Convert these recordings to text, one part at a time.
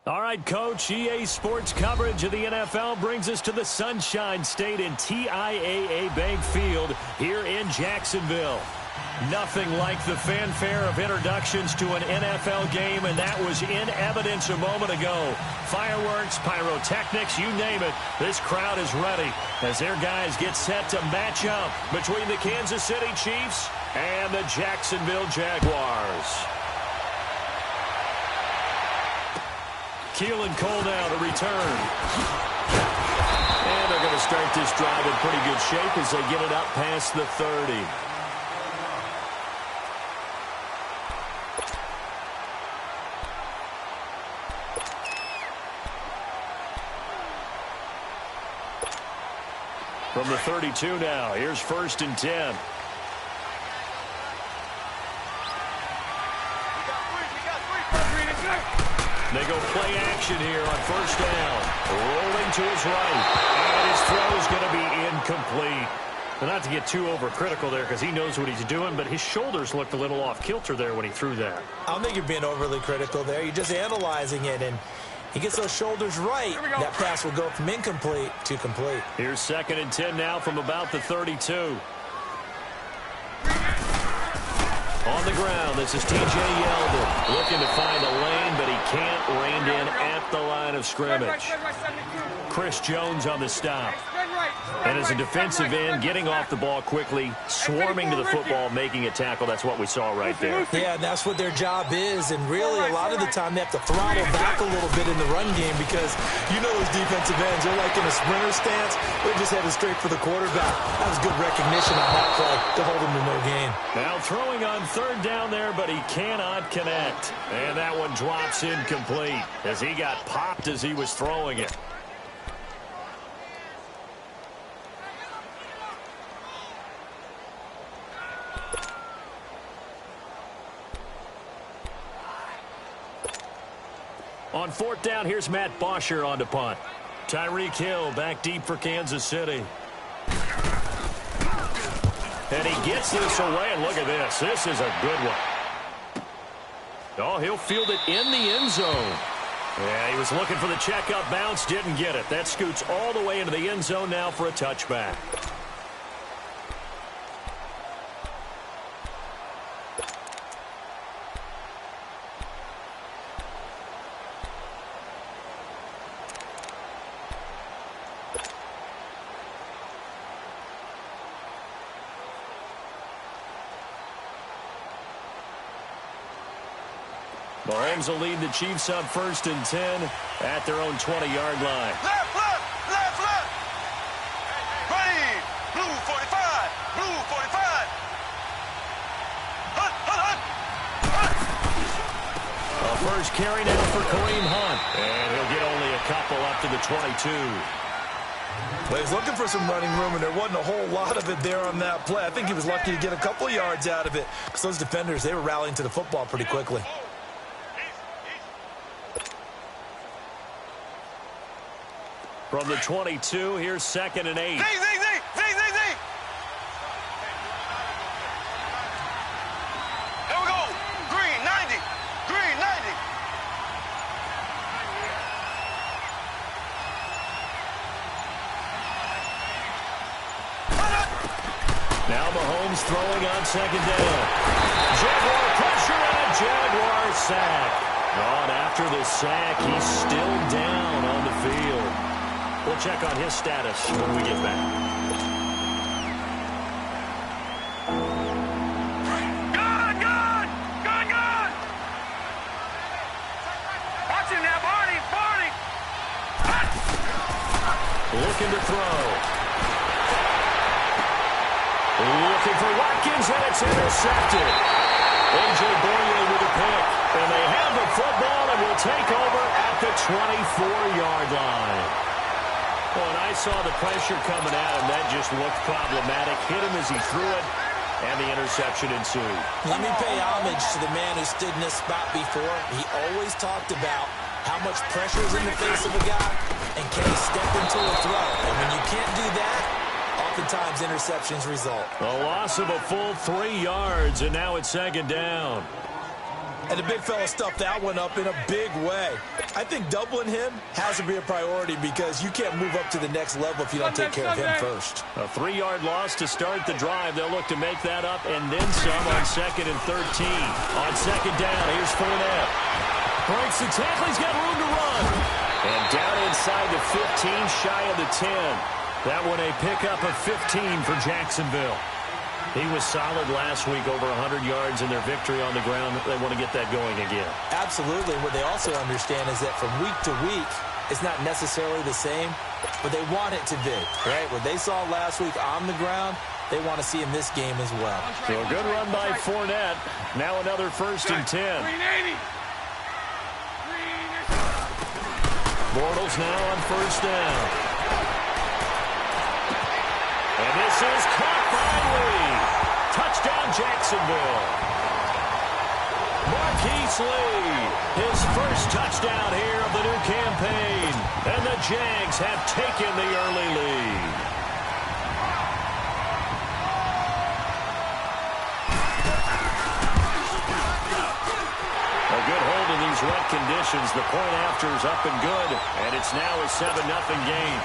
All right, Coach, EA Sports coverage of the NFL brings us to the Sunshine State in TIAA Bank Field here in Jacksonville. Nothing like the fanfare of introductions to an NFL game, and that was in evidence a moment ago. Fireworks, pyrotechnics, you name it. This crowd is ready as their guys get set to match up between the Kansas City Chiefs and the Jacksonville Jaguars. Keelan Cole now to return. And they're going to start this drive in pretty good shape as they get it up past the 30. From the 32 now, here's 1st and 10. They go play action here on 1st down. Rolling to his right. And his throw is going to be incomplete. But not to get too overcritical there because he knows what he's doing, but his shoulders looked a little off kilter there when he threw that. I don't think you're being overly critical there. You're just analyzing it, and he gets those shoulders right. That pass will go from incomplete to complete. Here's 2nd and 10 now from about the 32. On the ground, this is T.J. Yeldon looking to find a lane, but he can't rein in at the line of scrimmage. Chris Jones on the stop. And as a defensive end, getting off the ball quickly, swarming to the football, making a tackle. That's what we saw right there. Yeah, and that's what their job is. And really, a lot of the time, they have to throttle back a little bit in the run game because you know those defensive ends, they're like in a sprinter stance. They're just headed straight for the quarterback. That was good recognition on that play to hold him to no gain. Now throwing on 3rd down there, but he cannot connect. And that one drops incomplete as he got popped as he was throwing it. On 4th down, here's Matt Bosher on to punt. Tyreek Hill back deep for Kansas City. And he gets this away, and look at this. This is a good one. Oh, he'll field it in the end zone. Yeah, he was looking for the checkup bounce, didn't get it. That scoots all the way into the end zone now for a touchback. Mahomes will lead the Chiefs up 1st and 10 at their own 20-yard line. Left, left, left, left. Ready. Blue 45. Blue 45. Hunt, hunt, hunt. Hunt. A first carry now for Kareem Hunt. And he'll get only a couple up to the 22. Well, he's looking for some running room, and there wasn't a whole lot of it there on that play. I think he was lucky to get a couple of yards out of it because those defenders, they were rallying to the football pretty quickly. From the 22, here's 2nd and 8. Zing, zing, zing, zing, zing, zing. There we go. Green 90. Green 90. Now Mahomes throwing on 2nd down. Jaguar pressure and a Jaguar sack. Oh, and after the sack, he's still down on the field. We'll check on his status when we get back. Good, good, good, good. Watch him now, Barney, Barney. Looking to throw. Looking for Watkins, and it's intercepted. A.J. Boye with a pick. And they have the football and will take over at the 24-yard line. Well, and I saw the pressure coming at him. That just looked problematic. Hit him as he threw it, and the interception ensued. Let me pay homage to the man who stood in this spot before. He always talked about how much pressure is in the face of a guy, and can he step into a throw. And when you can't do that, oftentimes interceptions result. A loss of a full 3 yards, and now it's 2nd down. And the big fella stuffed that one up in a big way. I think doubling him has to be a priority because you can't move up to the next level if you don't take care of him first. A 3-yard loss to start the drive. They'll look to make that up and then some on 2nd and 13. On 2nd down, here's Fournette. Breaks the tackle. He's got room to run. And down inside the 15, shy of the 10. That one a pickup of 15 for Jacksonville. He was solid last week, over 100 yards in their victory on the ground. They want to get that going again. Absolutely. What they also understand is that from week to week, it's not necessarily the same, but they want it to be, right? What they saw last week on the ground, they want to see in this game as well. So a good run by Fournette. Now another 1st and 10. Bortles now on 1st down. And this is caught by Lee. Touchdown, Jacksonville. Marquise Lee, his first touchdown here of the new campaign. And the Jags have taken the early lead. A good hold in these wet conditions. The point after is up and good. And it's now a 7-0 game.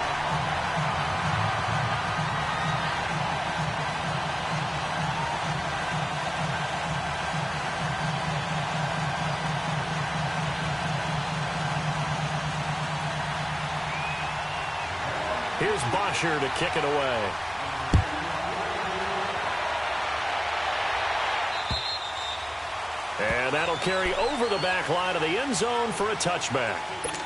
Here's Bosher to kick it away. And that'll carry over the back line of the end zone for a touchback.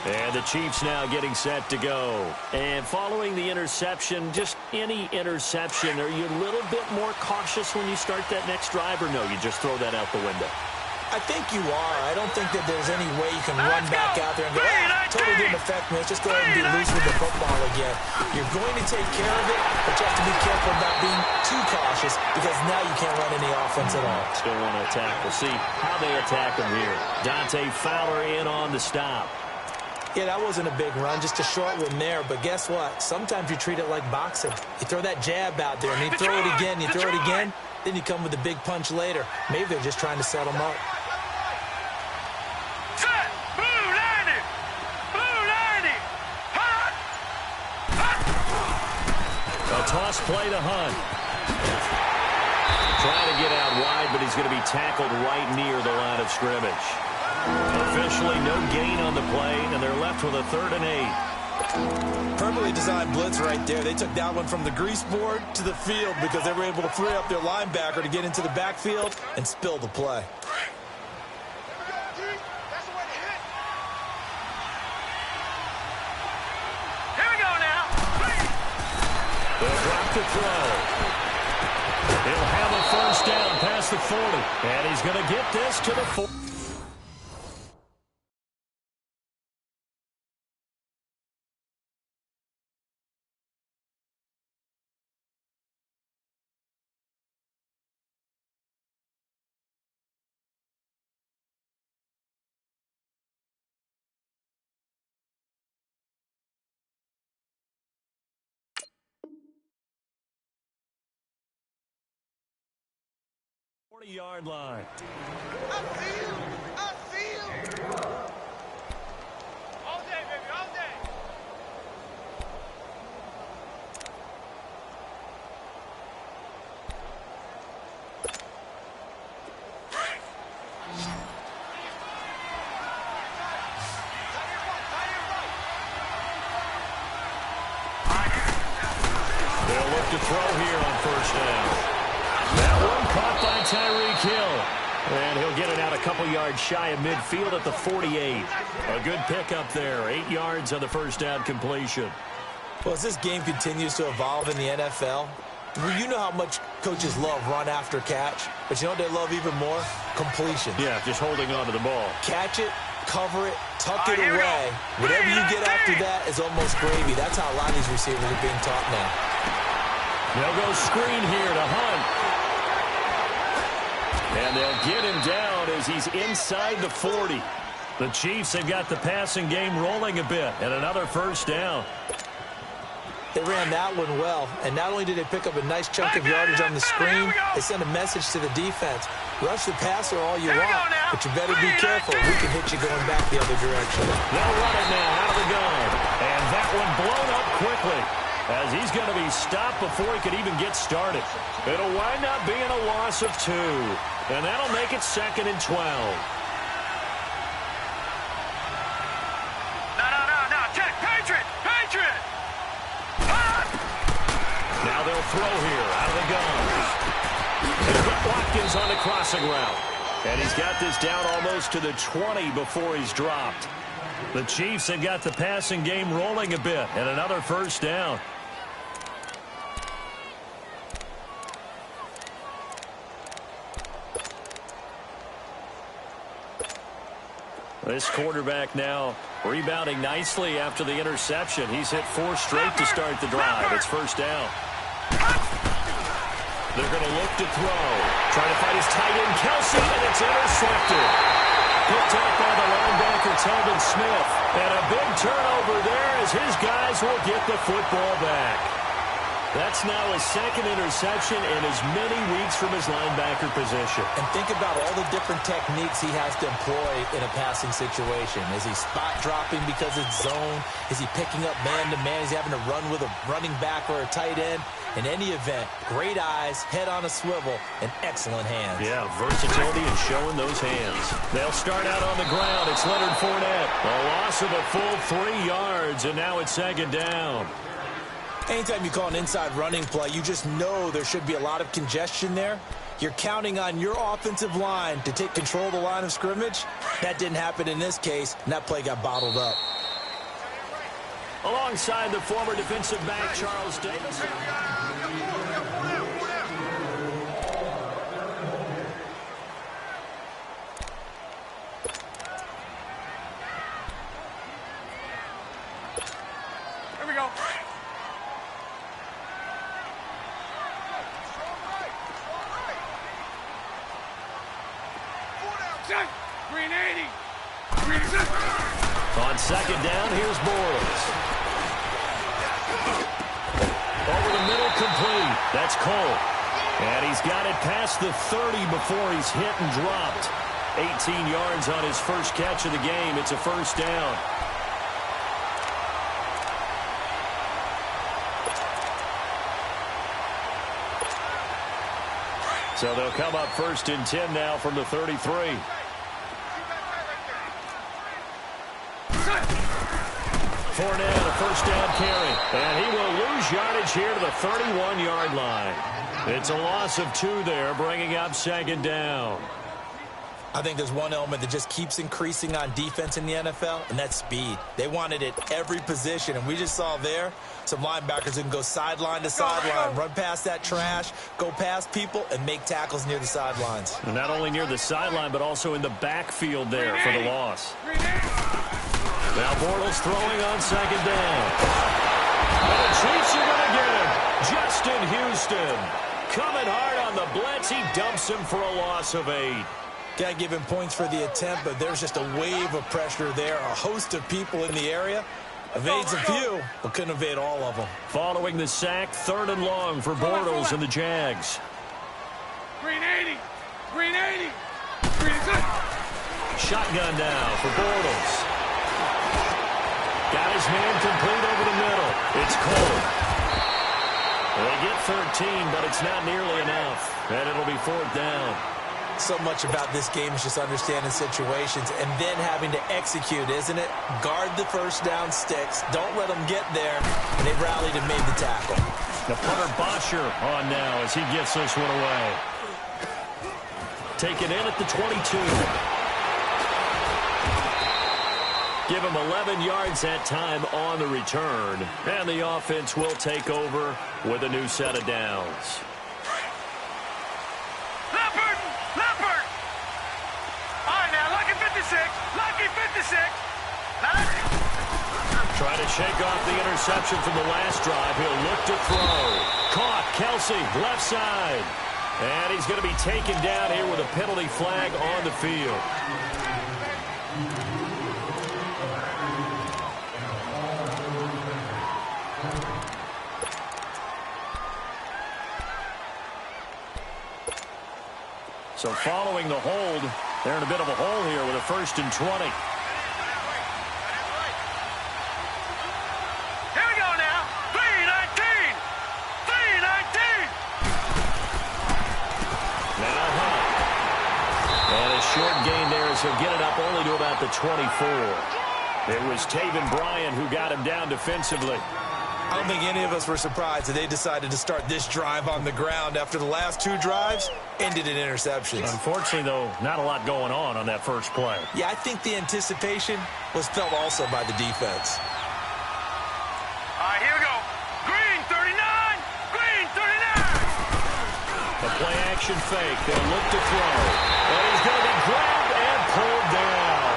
And the Chiefs now getting set to go. And following the interception, just any interception, are you a little bit more cautious when you start that next drive, or no, you just throw that out the window? I think you are. I don't think that there's any way you can run back out there and go, totally didn't affect me. Let's just go ahead and be loose with the football again. You're going to take care of it, but you have to be careful about being too cautious because now you can't run any offense at all. Still want to attack. We'll see how they attack him here. Dante Fowler in on the stop. Yeah, that wasn't a big run, just a short one there. But guess what? Sometimes you treat it like boxing. You throw that jab out there, and you throw it again, you throw it again, then you come with a big punch later. Maybe they're just trying to set them up. A toss play to Hunt. Trying to get out wide, but he's going to be tackled right near the line of scrimmage. Officially no gain on the play, and they're left with a 3rd and 8. Perfectly designed blitz right there. They took that one from the grease board to the field because they were able to free up their linebacker to get into the backfield and spill the play. They'll drop the throw. He'll have a 1st down past the 40. And he's going to get this to the 40. Yard line. I see you. All day, baby, all day. They'll look to throw here on 1st down. That one caught by Tyreek Hill. And he'll get it out a couple yards shy of midfield at the 48. A good pickup there. 8 yards on the 1st down completion. Well, as this game continues to evolve in the NFL, you know how much coaches love run after catch, but you know what they love even more? Completion. Yeah, just holding on to the ball. Catch it, cover it, tuck it away. Whatever you get after that is almost gravy. That's how a lot of these receivers are being taught now. They'll go screen here to Hunt. And they'll get him down as he's inside the 40. The Chiefs have got the passing game rolling a bit, and another 1st down. They ran that one well, and not only did they pick up a nice chunk of yardage on the screen, they sent a message to the defense. Rush the passer all you want, but you better be careful. We can hit you going back the other direction. They'll run it now out of the gun. And that one blown up quickly, as he's going to be stopped before he could even get started. It'll wind up being a loss of 2. And that'll make it 2nd and 12. No. Check. Patriot. Now they'll throw here out of the gun. They've got Watkins on the crossing route. And he's got this down almost to the 20 before he's dropped. The Chiefs have got the passing game rolling a bit, and another first down. This quarterback now rebounding nicely after the interception. He's hit 4 straight to start the drive. It's first down. They're going to look to throw. Trying to find his tight end, Kelsey, and it's intercepted. Picked up by the linebacker, Telvin Smith. And a big turnover there as his guys will get the football back. That's now his 2nd interception in as many weeks from his linebacker position. And think about all the different techniques he has to employ in a passing situation. Is he spot dropping because it's zone? Is he picking up man-to-man? Is he having to run with a running back or a tight end? In any event, great eyes, head on a swivel, and excellent hands. Yeah, versatility and showing those hands. They'll start out on the ground. It's Leonard Fournette. A loss of a full 3 yards, and now it's 2nd down. Anytime you call an inside running play, you just know there should be a lot of congestion there. You're counting on your offensive line to take control of the line of scrimmage. That didn't happen in this case, and that play got bottled up. Alongside the former defensive back, Charles Davis. Here we go. Green 80. On 2nd down, here's Bortles. Over the middle, complete. That's Cole. And he's got it past the 30 before he's hit and dropped. 18 yards on his first catch of the game. It's a first down. So they'll come up 1st and 10 now from the 33. Fournette, a first down carry. And he will lose yardage here to the 31-yard line. It's a loss of 2 there, bringing up 2nd down. I think there's one element that just keeps increasing on defense in the NFL, and that's speed. They want it at every position, and we just saw there some linebackers who can go sideline to sideline, run past that trash, go past people, and make tackles near the sidelines. And not only near the sideline, but also in the backfield there for the loss. Now Bortles throwing on 2nd down. And the Chiefs are going to get him. Justin Houston coming hard on the blitz. He dumps him for a loss of 8. Got to give him points for the attempt, but there's just a wave of pressure there. A host of people in the area. Evades a few, but couldn't evade all of them. Following the sack, 3rd and long for Bortles and the Jags. Green 80. Green 80. Shotgun now for Bortles. Got his man complete over the middle. It's Cole. They get 13, but it's not nearly enough. And it'll be 4th down. So much about this game is just understanding situations and then having to execute, isn't it? Guard the first down sticks. Don't let them get there. And they rallied and made the tackle. The punter Bosher on now as he gets this one away. Taken in at the 22. Give him 11 yards that time on the return. And the offense will take over with a new set of downs. Lucky 56. Trying to shake off the interception from the last drive. He'll look to throw. Caught. Kelsey, left side. And he's going to be taken down here with a penalty flag on the field. So following the hold, they're in a bit of a hole here with a 1st and 20. Here we go now. 3-19. 3-19. Now Hunt. And a short gain there as he'll get it up only to about the 24. It was Taven Bryan who got him down defensively. I don't think any of us were surprised that they decided to start this drive on the ground after the last 2 drives ended in interceptions. Unfortunately, though, not a lot going on that first play. Yeah, I think the anticipation was felt also by the defense. All right, here we go. Green 39. Green 39. The play action fake. They'll look to throw. And he's going to be grabbed and pulled down.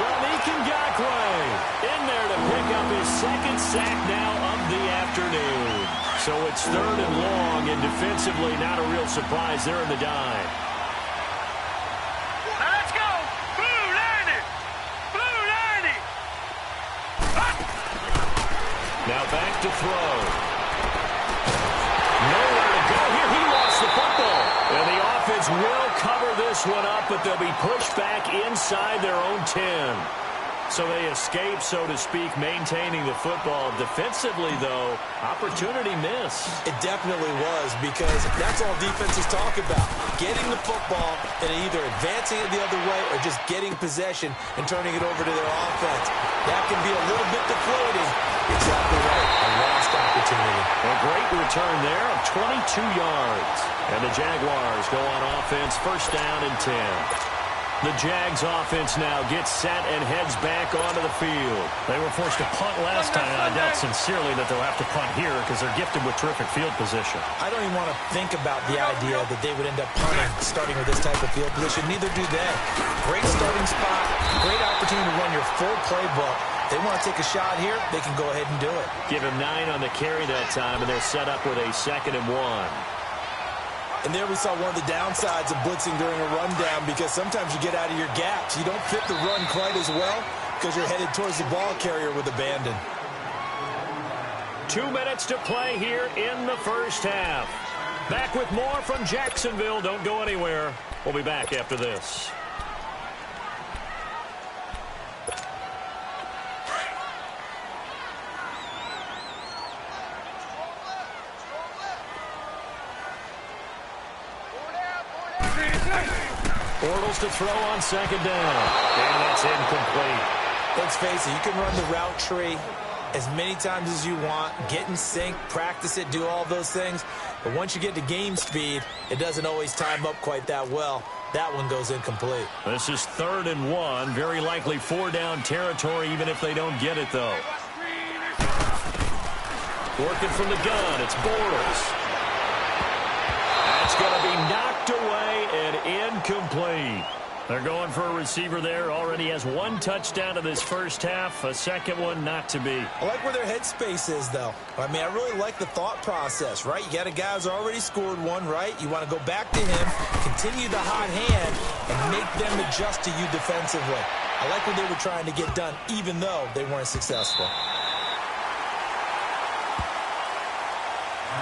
Yannick Ngakoue in there to pick up his 2nd sack now of the afternoon. So it's 3rd and long, and defensively not a real surprise there in the dime. Now let's go. Blue 90. Blue 90. Now back to throw. Nowhere to go here. He lost the football. And the offense will cover this one up, but they'll be pushed back inside their own 10. So they escape, so to speak, maintaining the football. Defensively, though, opportunity miss. It definitely was, because that's all defenses talk about. Getting the football and either advancing it the other way or just getting possession and turning it over to their offense. That can be a little bit deflating. Exactly right. A lost opportunity. A great return there of 22 yards. And the Jaguars go on offense, 1st down and 10. The Jags offense now gets set and heads back onto the field. They were forced to punt last time, and I doubt sincerely that they'll have to punt here because they're gifted with terrific field position. I don't even want to think about the idea that they would end up punting starting with this type of field position. Neither do they. Great starting spot, great opportunity to run your full playbook. They want to take a shot here, they can go ahead and do it. Give him 9 on the carry that time, and they're set up with a 2nd and 1. And there we saw one of the downsides of blitzing during a rundown, because sometimes you get out of your gaps. You don't fit the run quite as well because you're headed towards the ball carrier with abandon. 2 minutes to play here in the 1st half. Back with more from Jacksonville. Don't go anywhere. We'll be back after this. Bortles to throw on 2nd down. And that's incomplete. Let's face it, you can run the route tree as many times as you want, get in sync, practice it, do all those things. But once you get to game speed, it doesn't always time up quite that well. That one goes incomplete. This is 3rd and 1. Very likely 4-down territory, even if they don't get it, though. Working from the gun, it's Bortles. That's going to be knocked away and incomplete. They're going for a receiver there. Already has 1 touchdown in this 1st half. A 2nd one not to be. I like where their headspace is, though. I mean, I really like the thought process, right? You got a guy who's already scored 1, right? You want to go back to him, continue the hot hand, and make them adjust to you defensively. I like what they were trying to get done, even though they weren't successful.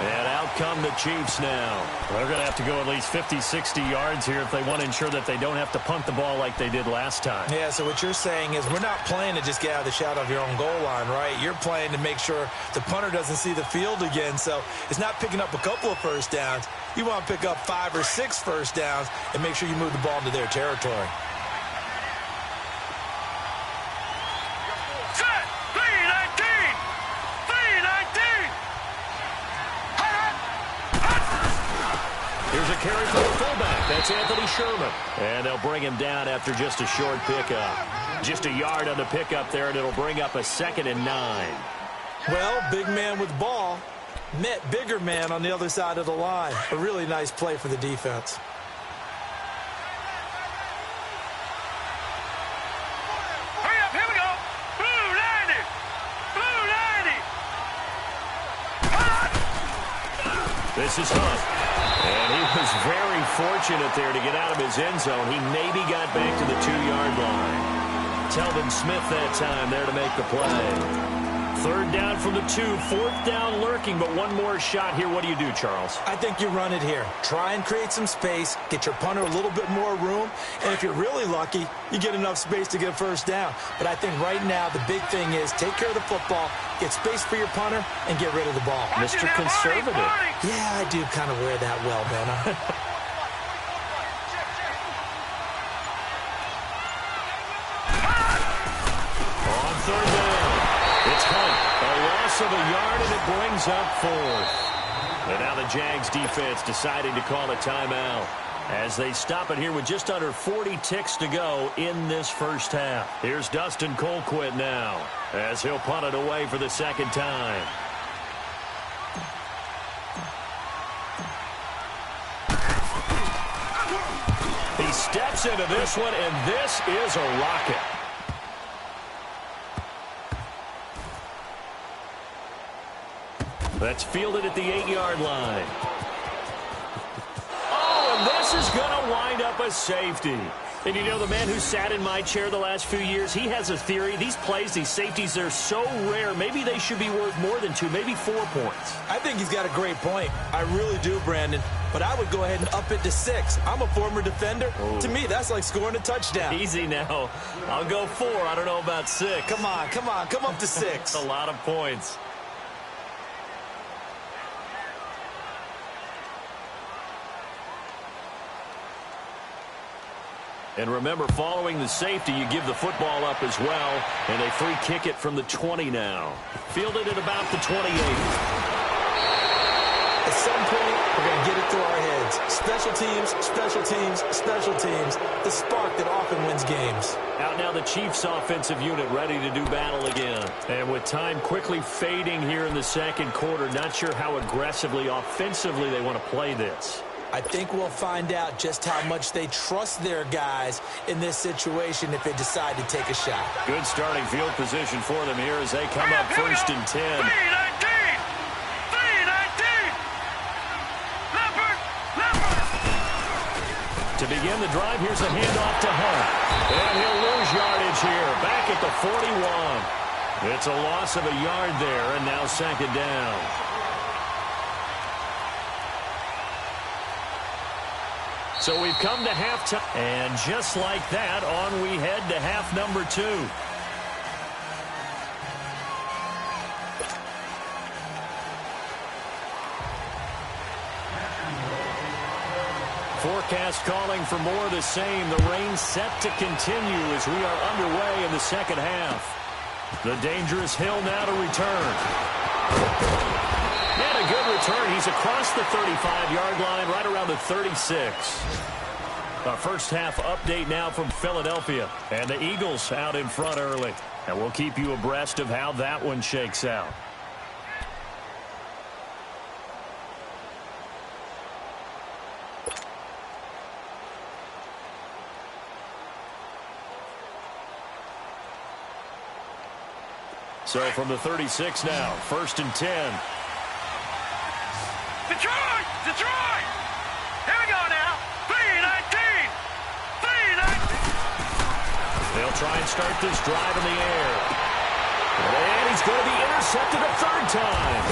And out come the Chiefs now. They're going to have to go at least 50, 60 yards here if they want to ensure that they don't have to punt the ball like they did last time. Yeah, so what you're saying is we're not playing to just get out of the shadow of your own goal line, right? You're playing to make sure the punter doesn't see the field again. So it's not picking up a couple of 1st downs. You want to pick up 5 or 6 1st downs and make sure you move the ball into their territory. Set. 3-19. 3-19. Here's a carry for the fullback. That's Anthony Sherman. And they'll bring him down after just a short pickup. Just a yard on the pickup there, and it'll bring up a 2nd and 9. Well, big man with ball met bigger man on the other side of the line. A really nice play for the defense. Hurry up, here we go. Blue 90. Blue 90. This is Hunt. And he was very fortunate there to get out of his end zone. He maybe got back to the 2-yard line. Telvin Smith that time there to make the play. Third down from the 2, fourth down lurking, but one more shot here. What do you do, Charles? I think you run it here. Try and create some space, get your punter a little bit more room, and if you're really lucky, you get enough space to get a first down. But I think right now the big thing is take care of the football, get space for your punter, and get rid of the ball. Mr. Conservative. Yeah, I do kind of wear that well, man. On third down, it's Hunt. A loss of a yard, and it brings up fourth. And now the Jags defense deciding to call a timeout as they stop it here with just under 40 ticks to go in this first half. Here's Dustin Colquitt now as he'll punt it away for the second time. He steps into this one, and this is a rocket. That's fielded at the 8-yard line. Oh, and this is going to wind up a safety. And you know, the man who sat in my chair the last few years, he has a theory. These plays, these safeties, they're so rare. Maybe they should be worth more than 2, maybe 4 points. I think he's got a great point. I really do, Brandon. But I would go ahead and up it to 6. I'm a former defender. Oh. To me, that's like scoring a touchdown. Easy now. I'll go 4. I don't know about 6. Come on. Come up to 6. A lot of points. And remember, following the safety, you give the football up as well, and they free kick it from the 20 now. Fielded at about the 28. At some point, we're going to get it through our heads. Special teams, special teams, special teams. The spark that often wins games. Out now the Chiefs' offensive unit ready to do battle again. And with time quickly fading here in the second quarter, not sure how aggressively, offensively they want to play this. I think we'll find out just how much they trust their guys in this situation if they decide to take a shot. Good starting field position for them here as they come up first and 10. 3-19! To begin the drive, here's a handoff to Hunt. And he'll lose yardage here, back at the 41. It's a loss of a yard there, and now second down. So we've come to halftime, and just like that, on we head to half number 2. Forecast calling for more of the same. The rain set to continue as we are underway in the second half. The dangerous Hill now to return. And a good return. He's across the 35-yard line, right around the 36. Our first half update now from Philadelphia. And the Eagles out in front early. And we'll keep you abreast of how that one shakes out. So from the 36 now, first and 10. Detroit! Detroit! Here we go now. 3-19! 3-19! They'll try and start this drive in the air. And he's going to be intercepted a third time.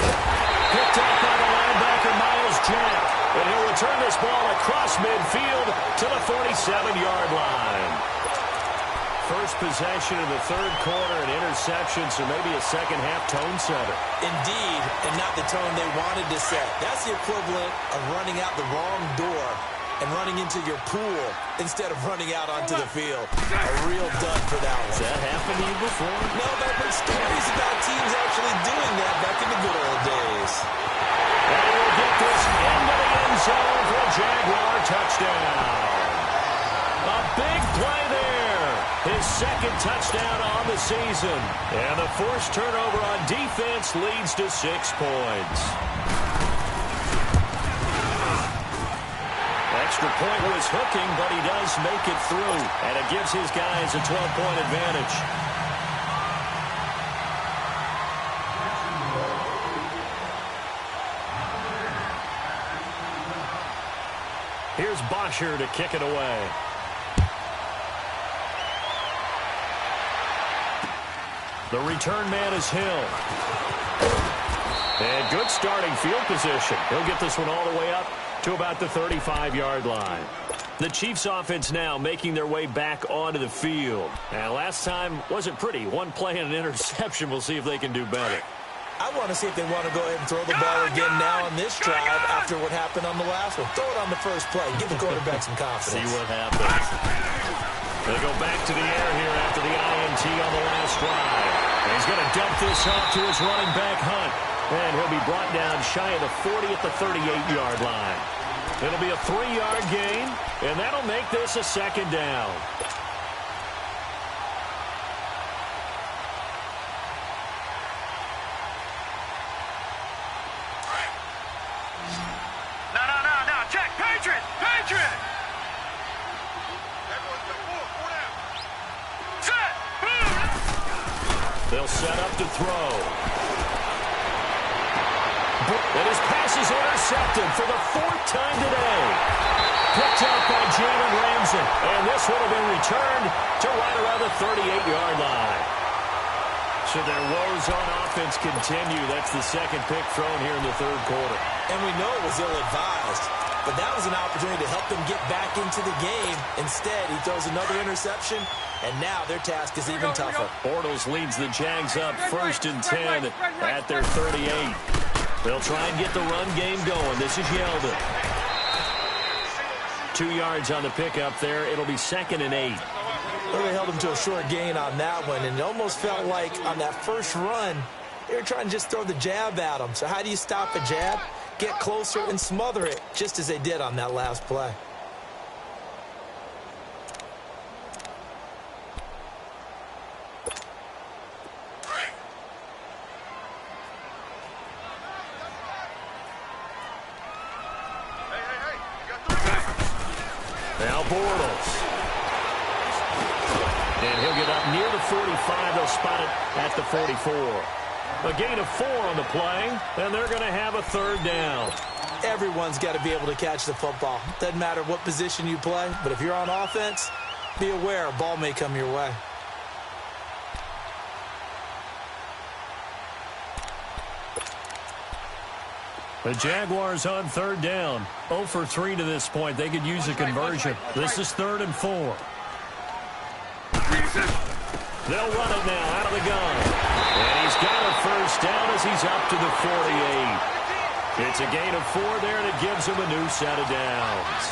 Picked up by the linebacker, Miles Jack. And he'll return this ball across midfield to the 47-yard line. First possession of the third quarter, an interception, so maybe a second-half tone setter. Indeed, and not the tone they wanted to set. That's the equivalent of running out the wrong door and running into your pool instead of running out onto the field. A real dud for that one. Has that happened to you before? No, but I've heard stories about teams actually doing that back in the good old days. And he'll get this into the end zone for a Jaguar touchdown. A big play there. His second touchdown on the season. And the forced turnover on defense leads to 6 points. Extra point was hooking, but he does make it through. And it gives his guys a 12-point advantage. Here's Bosher to kick it away. The return man is Hill. And good starting field position. He'll get this one all the way up to about the 35-yard line. The Chiefs offense now making their way back onto the field. And last time wasn't pretty. One play and an interception. We'll see if they can do better. I want to see if they want to go ahead and throw the ball again now on this drive after what happened on the last one. Throw it on the first play. Give the quarterback some confidence. See what happens. They go back to the air here after the INT on the last drive. And he's going to dump this off to his running back, Hunt. And he'll be brought down shy of the 40 at the 38-yard line. It'll be a 3-yard gain, and that'll make this a second down. No. Check. Patriot. Set. They'll set up to throw. And his pass is intercepted for the 4th time today. Picked up by Jalen Ramsey. And this one will be returned to right around the 38-yard line. So their woes on offense continue. That's the second pick thrown here in the third quarter. And we know it was ill-advised, but that was an opportunity to help them get back into the game. Instead, he throws another interception, and now their task is even tougher. Bortles leads the Jags up 1st and 10 at their 38. They'll try and get the run game going. This is Yeldon. 2 yards on the pickup there. It'll be 2nd and 8. Well, they held him to a short gain on that one, and it almost felt like on that first run, they were trying to just throw the jab at him. So how do you stop a jab? Get closer and smother it, just as they did on that last play. Now Bortles. And he'll get up near the 45. They'll spot it at the 44. A gain of 4 on the play, and they're going to have a 3rd down. Everyone's got to be able to catch the football. Doesn't matter what position you play, but if you're on offense, be aware a ball may come your way. The Jaguars on 3rd down. 0 for 3 to this point. They could use a conversion. This is 3rd and 4. They'll run it now out of the gun. And he's got a 1st down as he's up to the 48. It's a gain of 4 there, and it gives him a new set of downs.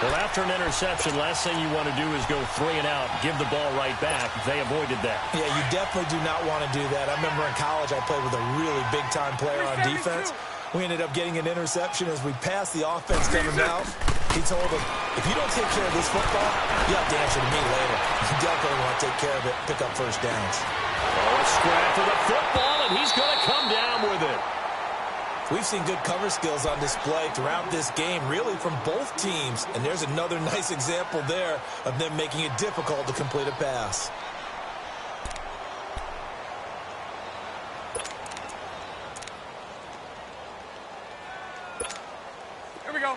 Well, after an interception, last thing you want to do is go 3 and out, give the ball right back. They avoided that. Yeah, you definitely do not want to do that. I remember in college I played with a really big-time player on defense. We ended up getting an interception as we passed the offense coming down. He told him, if you don't take care of this football, you have to answer to me later. You definitely want to take care of it, pick up 1st downs. Oh, a scrap for the football, and he's going to come down with it. We've seen good cover skills on display throughout this game, really from both teams. And there's another nice example there of them making it difficult to complete a pass.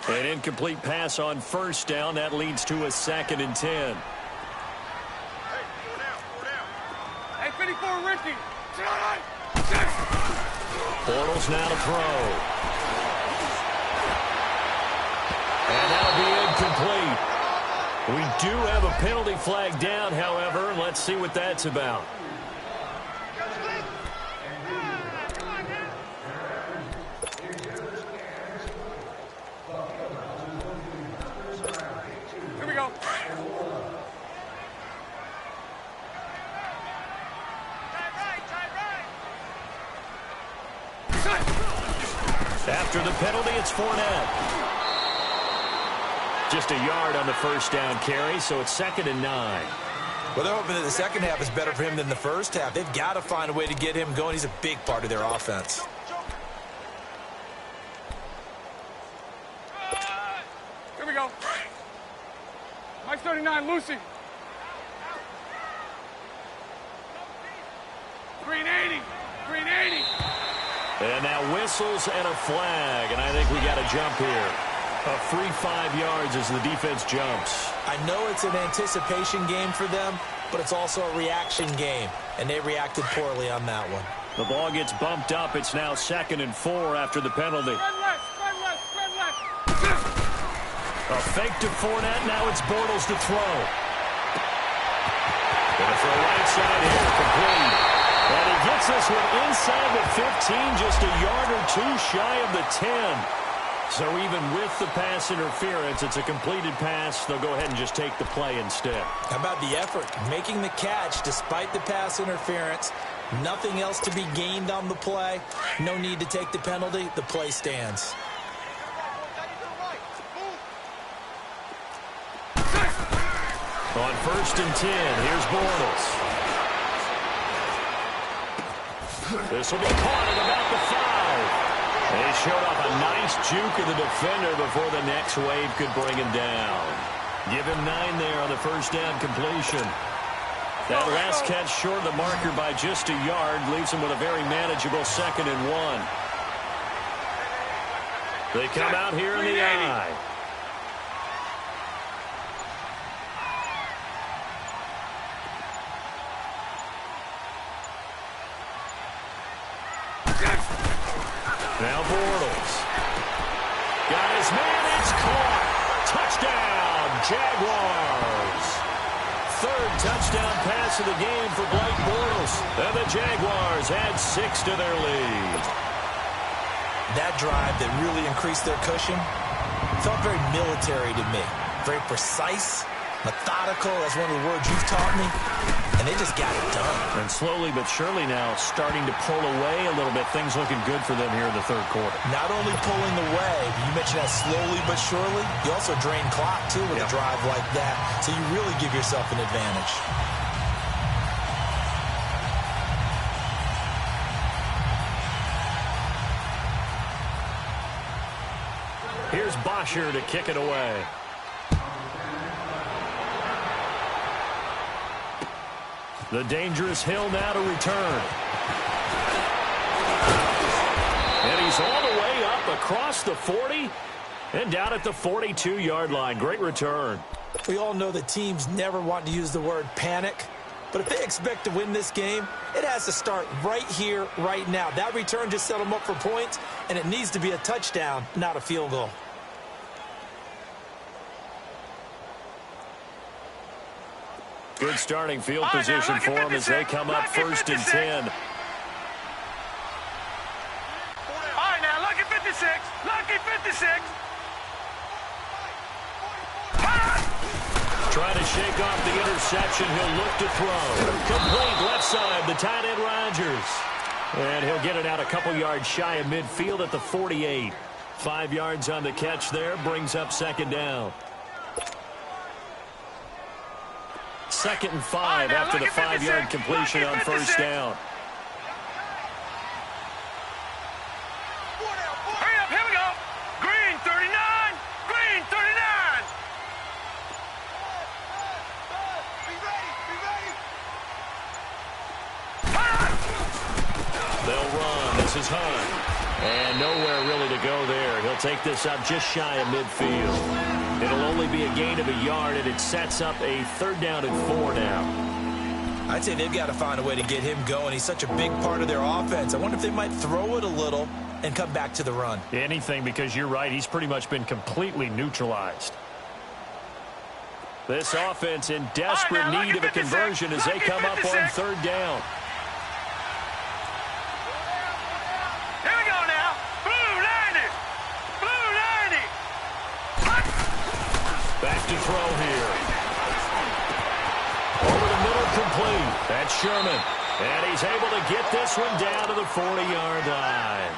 An incomplete pass on 1st down. That leads to a 2nd and 10. Hey, 54, Ricky. Bortles now to throw. And that'll be incomplete. We do have a penalty flag down, however. Let's see what that's about. After the penalty, it's Fournette. Just a yard on the 1st down carry, so it's 2nd and 9. Well, they're hoping that the second half is better for him than the first half. They've got to find a way to get him going. He's a big part of their offense. Here we go. Mike 39, Lucy. 380. 380. And now whistles and a flag, and I think we got a jump here. A free 5 yards as the defense jumps. I know it's an anticipation game for them, but it's also a reaction game. and they reacted poorly on that one. The ball gets bumped up. It's now 2nd and 4 after the penalty. A fake to Fournette. Now it's Bortles to throw. Gonna throw right side here, complete. And he gets this one inside the 15, just a yard or two shy of the 10. So even with the pass interference, it's a completed pass. They'll go ahead and just take the play instead. How about the effort? Making the catch despite the pass interference. Nothing else to be gained on the play. No need to take the penalty. The play stands. On 1st and 10, here's Bortles. This will be caught at about the 5. They showed off a nice juke of the defender before the next wave could bring him down. Give him 9 there on the first down completion. That last catch short of the marker by just a yard leaves him with a very manageable 2nd and 1. They come out here in the I. Now Bortles. Got his man. It's caught. Touchdown, Jaguars. 3rd touchdown pass of the game for Blake Bortles. And the Jaguars add 6 to their lead. That drive that really increased their cushion felt very military to me. Very precise, methodical. That's one of the words you've taught me. And they just got it done. And slowly but surely now starting to pull away a little bit. Things looking good for them here in the 3rd quarter. Not only pulling away, you mentioned that slowly but surely. You also drain clock, too, with a drive like that. So you really give yourself an advantage. Here's Bosher to kick it away. The dangerous Hill now to return. And he's all the way up across the 40 and down at the 42-yard line. Great return. We all know that teams never want to use the word panic. But if they expect to win this game, it has to start right here, right now. That return just set them up for points, and it needs to be a touchdown, not a field goal. Good starting field position for them as they come up 1st and 10. All right, now, lucky 56. Lucky 56. Trying to shake off the interception. He'll look to throw. Complete left side, the tight end Rodgers. And he'll get it out a couple yards shy of midfield at the 48. 5 yards on the catch there, brings up 2nd down. 2nd and 5 after the 5-yard completion on 1st down. Hurry up, here we go. Green 39. Green 39. Be ready, be ready. They'll run. This is Hunt. And nowhere really to go there. He'll take this up just shy of midfield. It'll only be a gain of a yard, and it sets up a 3rd down and 4 now. I'd say they've got to find a way to get him going. He's such a big part of their offense. I wonder if they might throw it a little and come back to the run. Anything, because you're right. He's pretty much been completely neutralized. This offense in desperate need of a conversion as they come up on 3rd down. Here we go now. Blue 90. Blue 90. Back to throw here. Over the middle, complete. That's Sherman. And he's able to get this one down to the 40-yard line.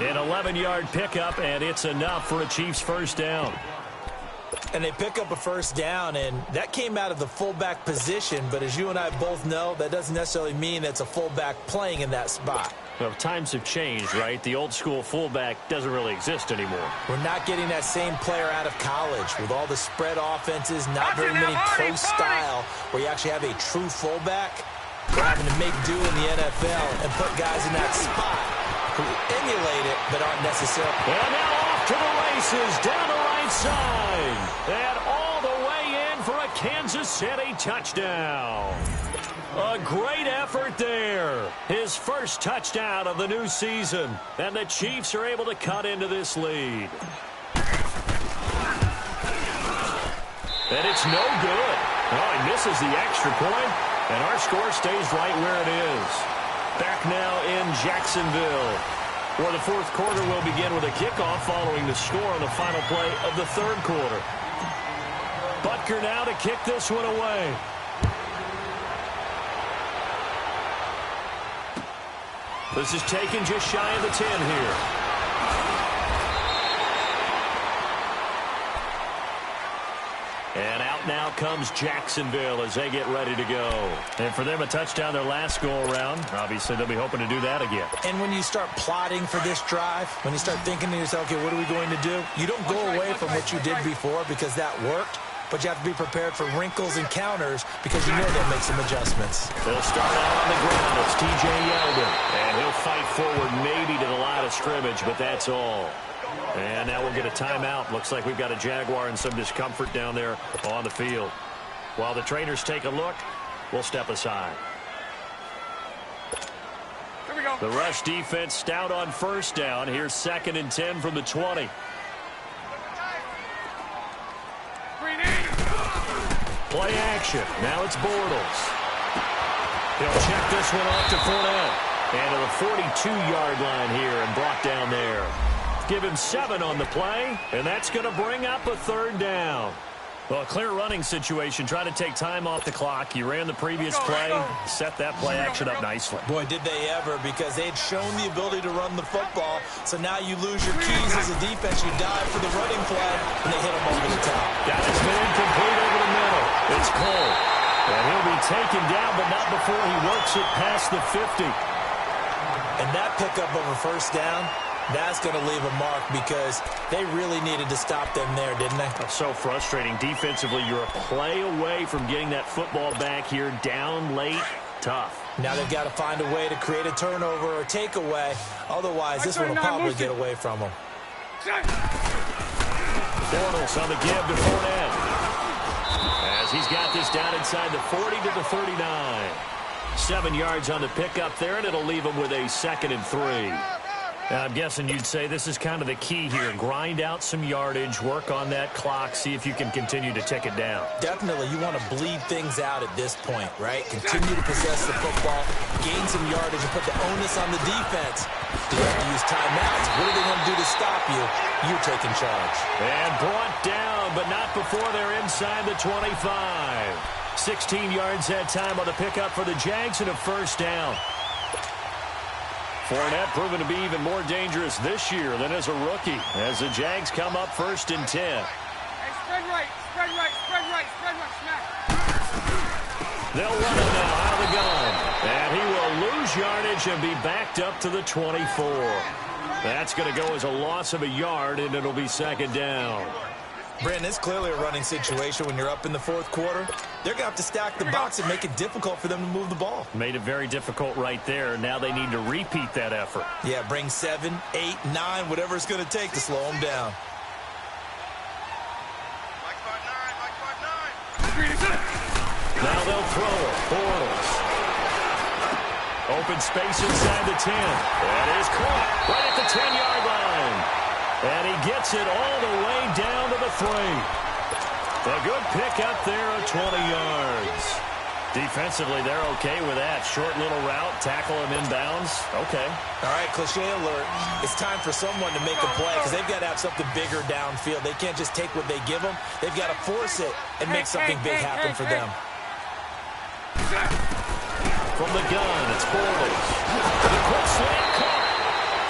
An 11-yard pickup, and it's enough for a Chiefs 1st down. And they pick up a 1st down, and that came out of the fullback position. But as you and I both know, that doesn't necessarily mean that's a fullback playing in that spot. Well, times have changed, right? The old-school fullback doesn't really exist anymore. We're not getting that same player out of college with all the spread offenses, not very many pro style, where you actually have a true fullback. We're having to make do in the NFL and put guys in that spot who emulate it but aren't necessarily. And now off to the races, down the right side. And all the way in for a Kansas City touchdown. A great effort there. His first touchdown of the new season. And the Chiefs are able to cut into this lead. And it's no good. Oh, he misses the extra point, and our score stays right where it is. Back now in Jacksonville, where the fourth quarter will begin with a kickoff following the score on the final play of the third quarter. Butker now to kick this one away. This is taken just shy of the 10 here. And out now comes Jacksonville as they get ready to go. And for them, a touchdown their last go-around. Obviously, they'll be hoping to do that again. And when you start plotting for this drive, when you start thinking to yourself, okay, what are we going to do? You don't go away from what you did before because that worked, but you have to be prepared for wrinkles and counters because you know they'll make some adjustments. They'll start out on the ground. It's T.J. Yeldon. And he'll fight forward maybe to the line of scrimmage, but that's all. And now we'll get a timeout. Looks like we've got a Jaguar and some discomfort down there on the field. While the trainers take a look, we'll step aside. Here we go. The rush defense stout on first down. Here's 2nd and 10 from the 20. Play action. Now it's Bortles. He'll check this one off to Fournette. And to the 42-yard line here and brought down there. Give him 7 on the play, and that's going to bring up a 3rd down. Well, a clear running situation. Try to take time off the clock. You ran the previous play, set that play action up nicely. Boy, did they ever, because they'd shown the ability to run the football. So now you lose your keys as a defense. You dive for the running play, and they hit them over the top. Got his man complete over the middle. It's Cole. And he'll be taken down, but not before he works it past the 50. And that pickup of a first down, that's going to leave a mark because they really needed to stop them there, didn't they? That's so frustrating. Defensively, you're a play away from getting that football back here. Down late, tough. Now they've got to find a way to create a turnover or takeaway. Otherwise, this one will probably get away from them. Bortles on the give to Fournette. As he's got this down inside the 40 to the 39. 7 yards on the pickup there, and it'll leave him with a 2nd and 3. I'm guessing you'd say this is kind of the key here. Grind out some yardage, work on that clock, see if you can continue to tick it down. Definitely. You want to bleed things out at this point, right? Continue to possess the football, gain some yardage, and put the onus on the defense. Do you have to use timeouts? What are they going to do to stop you? You're taking charge. And brought down, but not before they're inside the 25. 16 yards that time on the pickup for the Jags and a 1st down. Fournette proven to be even more dangerous this year than as a rookie as the Jags come up 1st and 10. Hey, spread right, spread right, spread right, spread right, smack. They'll run it now out of the gun. And he will lose yardage and be backed up to the 24. That's going to go as a loss of a yard, and it'll be 2nd down. Brandon, it's clearly a running situation when you're up in the 4th quarter. They're going to have to stack the box and make it difficult for them to move the ball. Made it very difficult right there. Now they need to repeat that effort. Yeah, bring 7, 8, 9, whatever it's going to take to slow them down. Now they'll throw it. Bortles. Open space inside the 10. That is caught right at the 10-yard line. And he gets it all the way down to the 3. A good pick up there at 20 yards. Defensively, they're okay with that. Short little route, tackle him inbounds. Okay. All right, cliche alert. It's time for someone to make a play because they've got to have something bigger downfield. They can't just take what they give them. They've got to force it and make something big happen for them. From the gun, it's Bortles. The quick slant caught.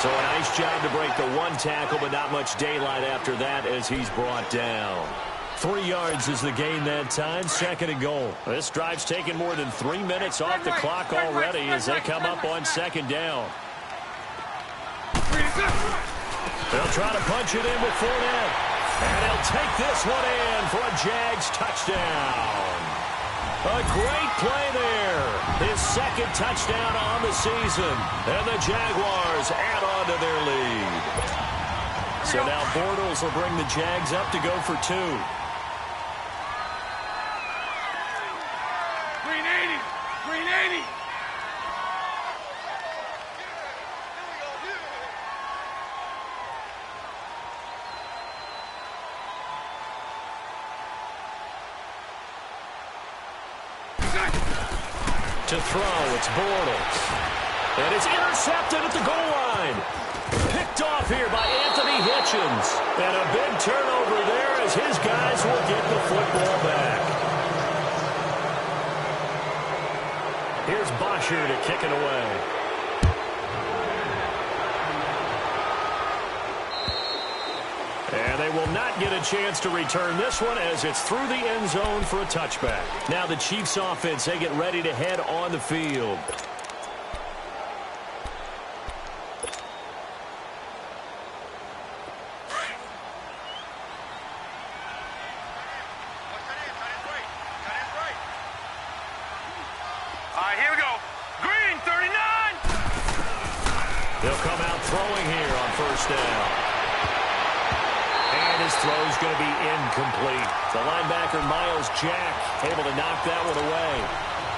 So a nice job to break the 1 tackle, but not much daylight after that as he's brought down. 3 yards is the gain that time, 2nd and goal. This drive's taken more than 3 minutes off the clock already as they come up on 2nd down. They'll try to punch it in with Fournette. And he'll take this one in for a Jags touchdown. A great play there. His 2nd touchdown on the season. And the Jaguars add on to their lead. So now Bortles will bring the Jags up to go for 2. Green 80. To throw, it's Bortles. And it's intercepted at the goal line. Picked off here by Anthony Hitchens. And a big turnover there as his guys will get the football back. Here's Bosher to kick it away. And they will not get a chance to return this one as it's through the end zone for a touchback. Now the Chiefs offense, they get ready to head on the field. All right, here we go. Green 39. They'll come out throwing here on first down. And his throw's going to be incomplete. The linebacker, Miles Jack, able to knock that one away.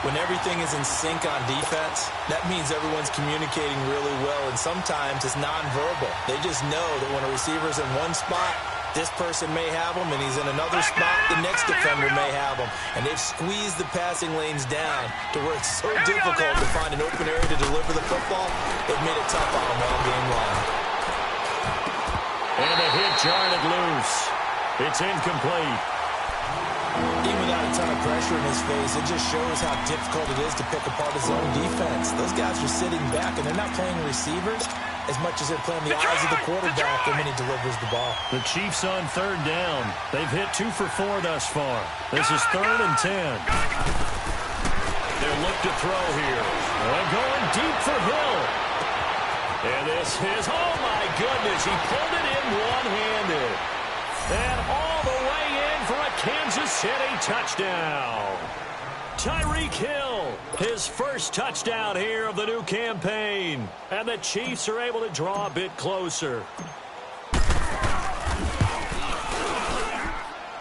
When everything is in sync on defense, that means everyone's communicating really well, and sometimes it's nonverbal. They just know that when a receiver's in one spot, this person may have him, and he's in another spot, the next defender may have him. And they've squeezed the passing lanes down to where it's so difficult to find an open area to deliver the football. They've made it tough on them all game long. And the hit jarred it loose. It's incomplete. Even without a ton of pressure in his face, it just shows how difficult it is to pick apart his own defense. Those guys are sitting back, and they're not playing receivers as much as they're playing the eyes of the quarterback when he delivers the ball. The Chiefs on third down. They've hit 2 for 4 thus far. This is 3rd and 10. They'll look to throw here. They're going deep for Hill. And this is, oh my goodness, he pulled it in one-handed. And all the way in for a Kansas City touchdown. Tyreek Hill, his first touchdown here of the new campaign. And the Chiefs are able to draw a bit closer.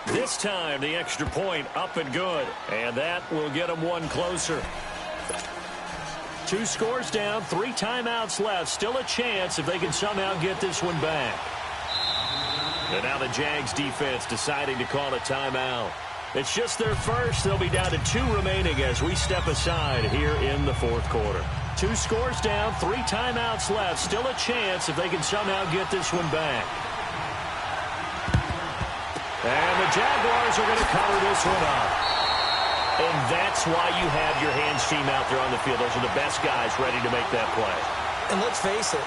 This time, the extra point up and good. And that will get them one closer. 2 scores down, 3 timeouts left. Still a chance if they can somehow get this one back. And now the Jags defense deciding to call a timeout. It's just their first. They'll be down to 2 remaining as we step aside here in the 4th quarter. 2 scores down, 3 timeouts left. Still a chance if they can somehow get this one back. And the Jaguars are going to cover this one up. And that's why you have your hands team out there on the field. Those are the best guys ready to make that play. And let's face it,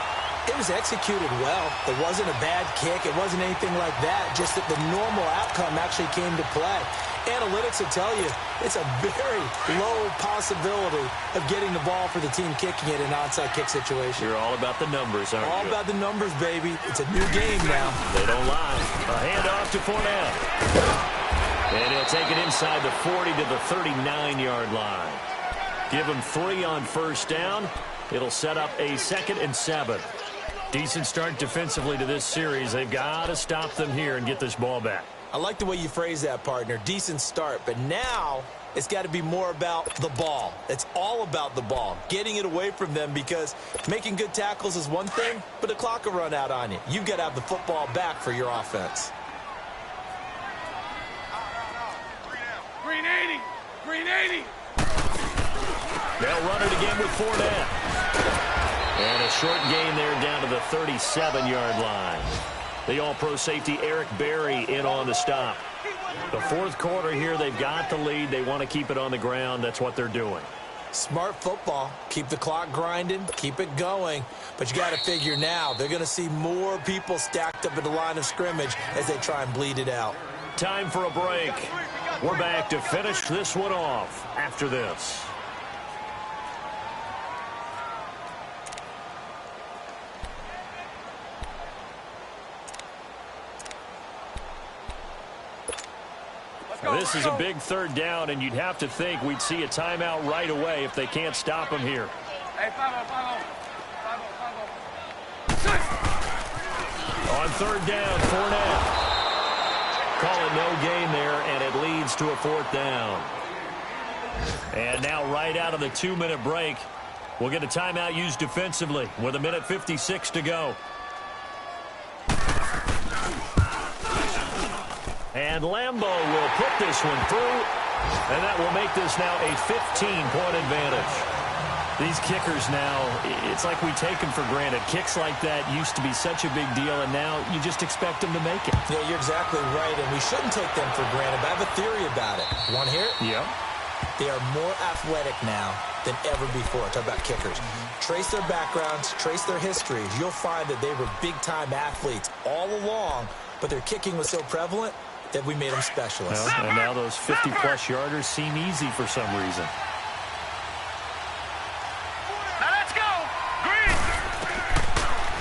it was executed well. It wasn't a bad kick. It wasn't anything like that. Just that the normal outcome actually came to play. Analytics will tell you it's a very low possibility of getting the ball for the team kicking it in an onside kick situation. You're all about the numbers, aren't you? All about the numbers, baby. It's a new game now. They don't lie. A handoff to Fournette. And he'll take it inside the 40 to the 39-yard line. Give him 3 on first down. It'll set up a 2nd and 7. Decent start defensively to this series. They've got to stop them here and get this ball back. I like the way you phrase that, partner. Decent start. But now it's got to be more about the ball. It's all about the ball. Getting it away from them, because making good tackles is one thing, but the clock will run out on you. You've got to have the football back for your offense. Green 80. Green 80. They'll run it again with Fournette. And a short gain there down to the 37-yard line. The all-pro safety Eric Berry in on the stop. The 4th quarter here, they've got the lead. They want to keep it on the ground. That's what they're doing. Smart football. Keep the clock grinding. Keep it going. But you got to figure now, they're going to see more people stacked up at the line of scrimmage as they try and bleed it out. Time for a break. We're back to finish this one off after this. This is a big 3rd down, and you'd have to think we'd see a timeout right away if they can't stop him here. Hey, follow. On 3rd down, Fournette. Call it no gain there, and it leads to a 4th down. And now right out of the 2-minute break, we'll get a timeout used defensively with 1:56 to go. And Lambeau will put this one through, and that will make this now a 15-point advantage. These kickers now, it's like we take them for granted. Kicks like that used to be such a big deal, and now you just expect them to make it. Yeah, you're exactly right, and we shouldn't take them for granted, but I have a theory about it. Want to hear it? Yep. They are more athletic now than ever before. Talk about kickers. Trace their backgrounds, trace their histories. You'll find that they were big-time athletes all along, but their kicking was so prevalent that we made them specialists. Well, and now those 50-plus yarders seem easy for some reason.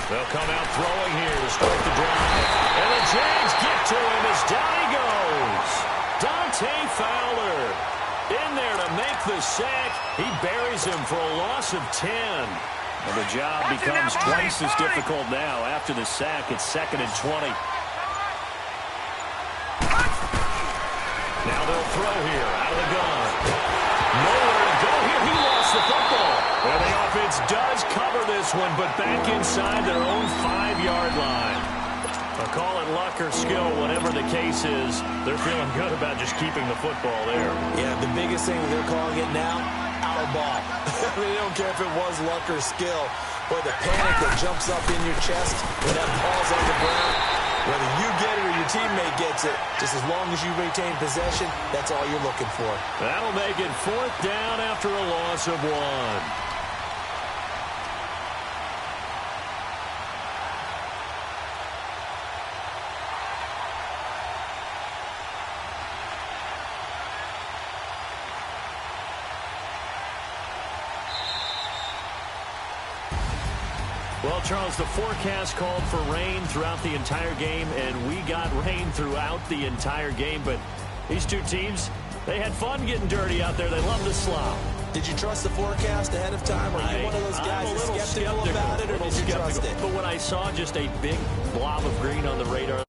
They'll come out throwing here to start the drive. And the Jags get to him as down he goes. Dante Fowler in there to make the sack. He buries him for a loss of 10. And the job becomes twice as difficult now. After the sack, it's 2nd and 20. Now they'll throw here out of the gun. Nowhere to go here. He lost the football. Well, the offense does cover this one, but back inside their own 5-yard line. Call it luck or skill, whatever the case is. They're feeling good about just keeping the football there. Yeah, the biggest thing that they're calling it now, our ball. They don't care if it was luck or skill. Boy, the panic that jumps up in your chest when that ball's on the ground, whether you get it or your teammate gets it, just as long as you retain possession, that's all you're looking for. That'll make it 4th down after a loss of 1. Well, Charles, the forecast called for rain throughout the entire game, and we got rain throughout the entire game. But these two teams, they had fun getting dirty out there. They love to slop. Did you trust the forecast ahead of time? Or are you one of those guys that's skeptical about it, or did you trust it? But when I saw just a big blob of green on the radar,